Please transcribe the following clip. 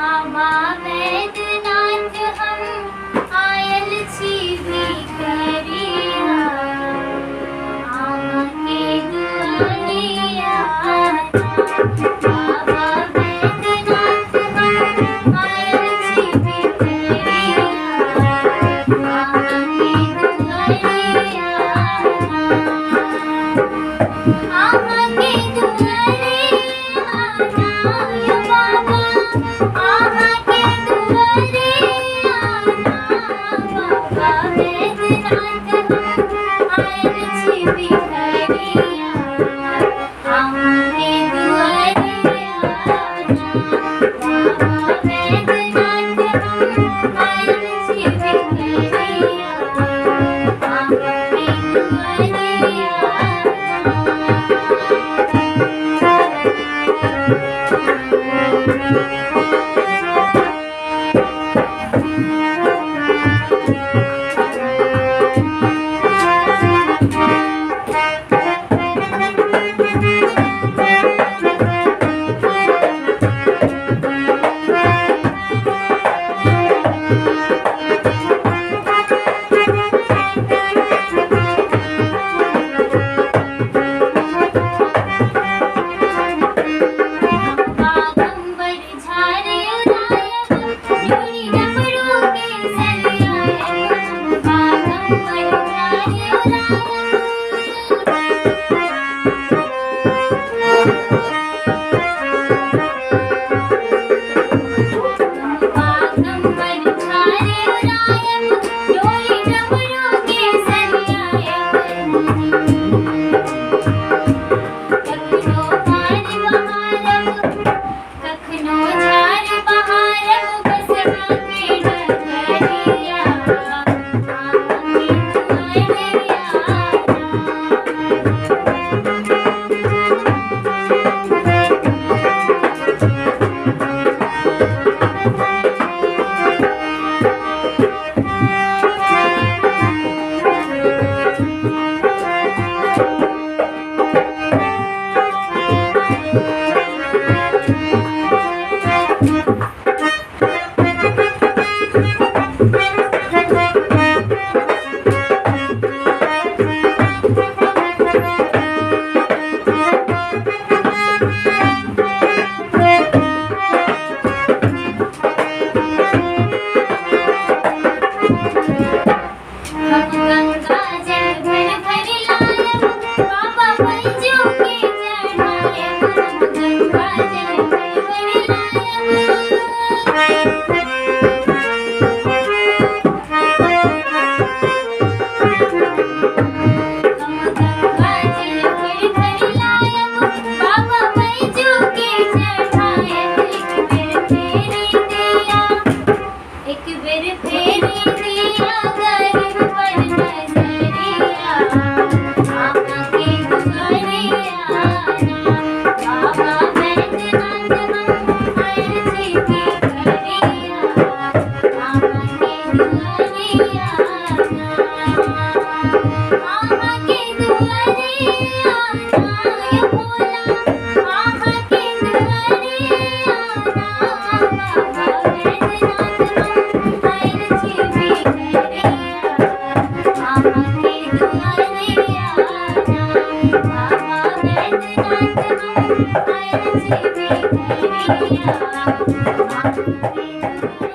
बाबा वैद्यनाथ हम आयल छी भिखरिया, आमा के दुआरिया बाबा वैद्यनाथ हम आयल छी भिखरिया, आमा के दुआरिया आमा के दुआरिया बाबा, आमा के दुआरिया बाबा वैद्यनाथ हम आयल छी भिखरिया, आमा के दुआरिया बाबा वैद्यनाथ हम आयल छी भिखरिया, आमा के दुआरिया Thank you.